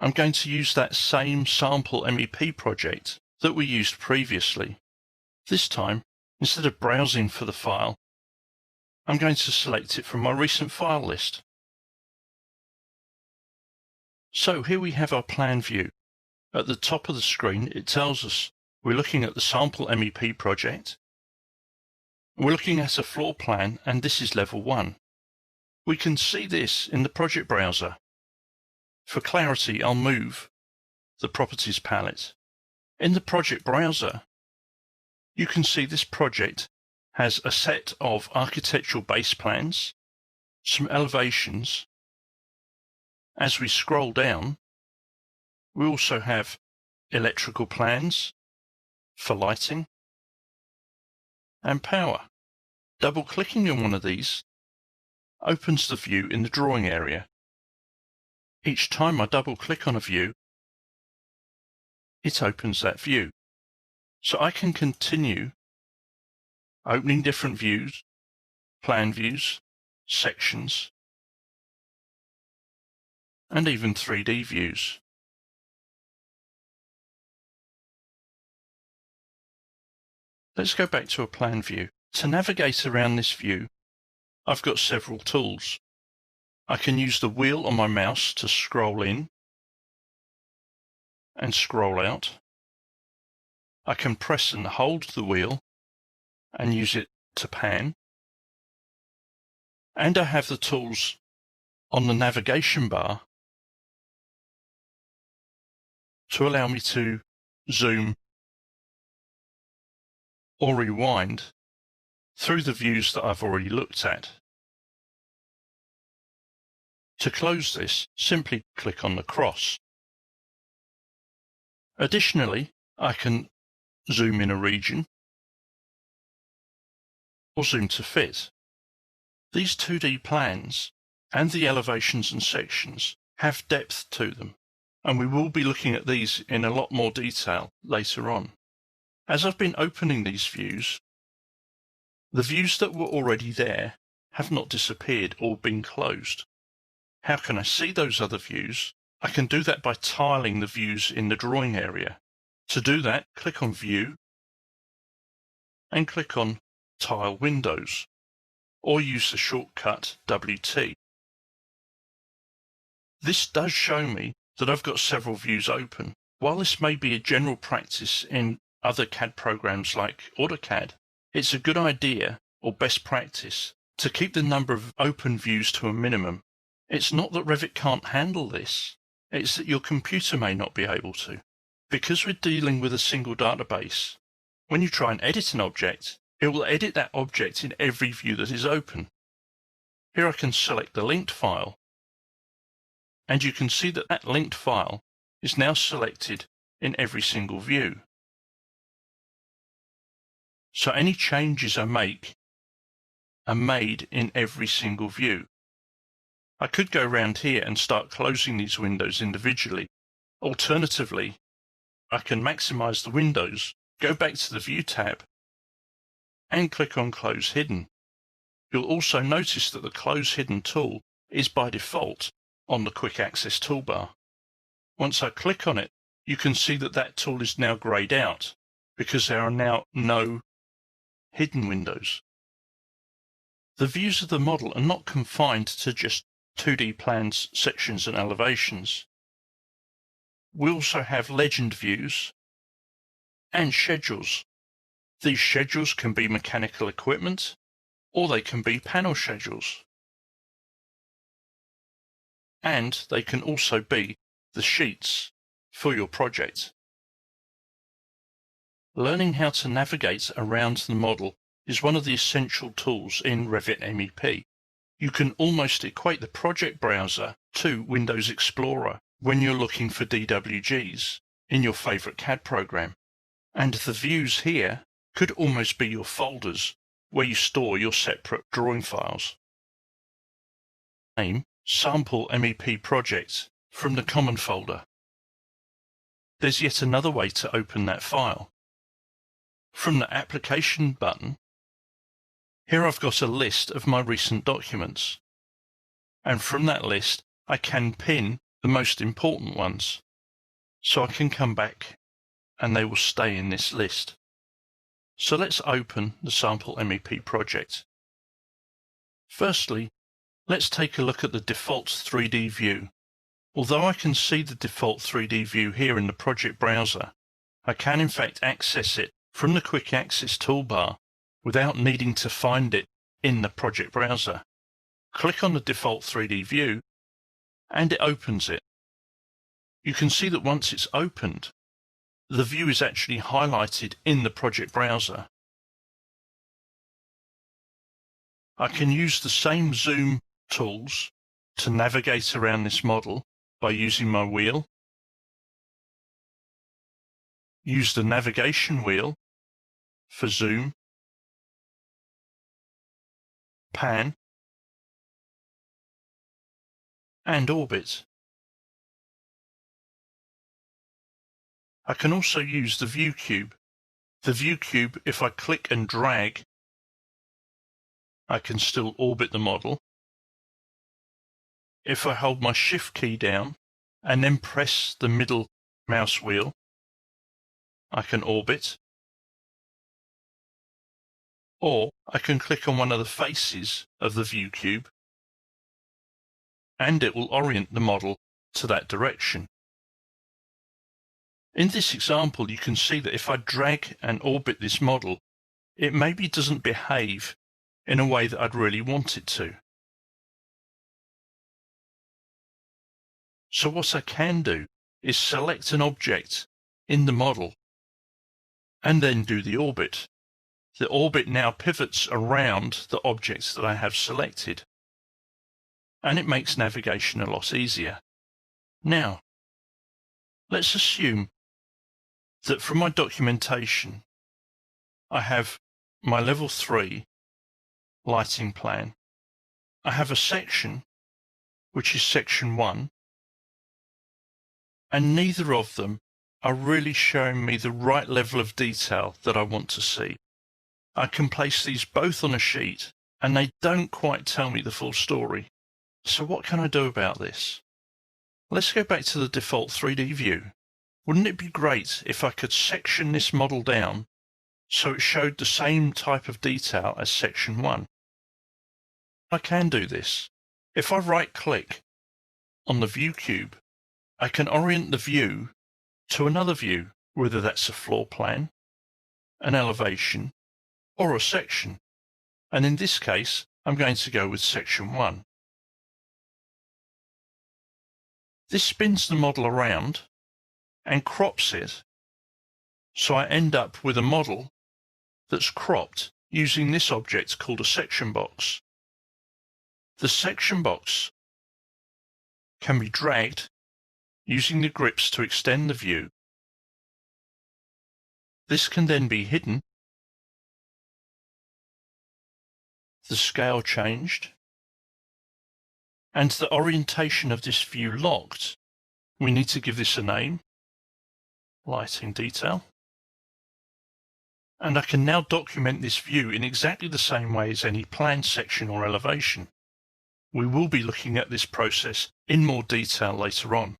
I'm going to use that same sample MEP project that we used previously. This time, instead of browsing for the file, I'm going to select it from my recent file list. So here we have our plan view. At the top of the screen, it tells us we're looking at the sample MEP project. We're looking at a floor plan, and this is level 1. We can see this in the project browser. For clarity, I'll move the properties palette. In the project browser, you can see this project has a set of architectural base plans, some elevations. As we scroll down, we also have electrical plans for lighting and power. Double-clicking on one of these opens the view in the drawing area. Each time I double-click on a view, it opens that view. So I can continue opening different views, plan views, sections, and even 3D views. Let's go back to a plan view. To navigate around this view, I've got several tools. I can use the wheel on my mouse to scroll in and scroll out. I can press and hold the wheel and use it to pan. And I have the tools on the navigation bar to allow me to zoom or rewind through the views that I've already looked at. To close this, simply click on the cross. Additionally, I can zoom in a region or zoom to fit. These 2D plans and the elevations and sections have depth to them, and we will be looking at these in a lot more detail later on. As I've been opening these views, the views that were already there have not disappeared or been closed. How can I see those other views? I can do that by tiling the views in the drawing area. To do that, click on View and click on Tile Windows, or use the shortcut WT. This does show me that I've got several views open. While this may be a general practice in other CAD programs like AutoCAD, it's a good idea or best practice to keep the number of open views to a minimum. It's not that Revit can't handle this, it's that your computer may not be able to. Because we're dealing with a single database, when you try and edit an object, it will edit that object in every view that is open. Here I can select the linked file, and you can see that that linked file is now selected in every single view. So any changes I make are made in every single view. I could go around here and start closing these windows individually. Alternatively, I can maximize the windows, go back to the View tab, and click on Close Hidden. You'll also notice that the Close Hidden tool is by default on the Quick Access toolbar. Once I click on it, you can see that that tool is now grayed out because there are now no hidden windows. The views of the model are not confined to just 2D plans, sections, and elevations. We also have legend views and schedules. These schedules can be mechanical equipment, or they can be panel schedules. And they can also be the sheets for your project. Learning how to navigate around the model is one of the essential tools in Revit MEP. You can almost equate the project browser to Windows Explorer when you're looking for DWGs in your favorite CAD program. And the views here could almost be your folders where you store your separate drawing files. Name Sample MEP Project from the Common folder. There's yet another way to open that file. From the Application button, here I've got a list of my recent documents. And from that list, I can pin the most important ones, so I can come back and they will stay in this list. So let's open the sample MEP project. Firstly, let's take a look at the default 3D view. Although I can see the default 3D view here in the project browser, I can in fact access it from the Quick Access toolbar without needing to find it in the project browser. Click on the default 3D view and it opens it. You can see that once it's opened, the view is actually highlighted in the project browser. I can use the same zoom tools to navigate around this model by using my wheel. Use the navigation wheel for zoom, pan, and orbit. I can also use the view cube. The view cube, if I click and drag, I can still orbit the model. If I hold my shift key down and then press the middle mouse wheel, I can orbit. Or I can click on one of the faces of the view cube and it will orient the model to that direction. In this example, you can see that if I drag and orbit this model, it maybe doesn't behave in a way that I'd really want it to. So what I can do is select an object in the model and then do the orbit. The orbit now pivots around the objects that I have selected, and it makes navigation a lot easier. Now, let's assume that from my documentation, I have my level 3 lighting plan. I have a section, which is section 1, and neither of them are really showing me the right level of detail that I want to see. I can place these both on a sheet, and they don't quite tell me the full story. So what can I do about this? Let's go back to the default 3D view. Wouldn't it be great if I could section this model down so it showed the same type of detail as section 1? I can do this. If I right-click on the view cube, I can orient the view to another view, whether that's a floor plan, an elevation, or a section. And in this case, I'm going to go with section 1. This spins the model around and crops it, so I end up with a model that's cropped using this object called a section box. The section box can be dragged using the grips to extend the view. This can then be hidden, the scale changed, and the orientation of this view locked. We need to give this a name, lighting detail, and I can now document this view in exactly the same way as any plan section or elevation. We will be looking at this process in more detail later on.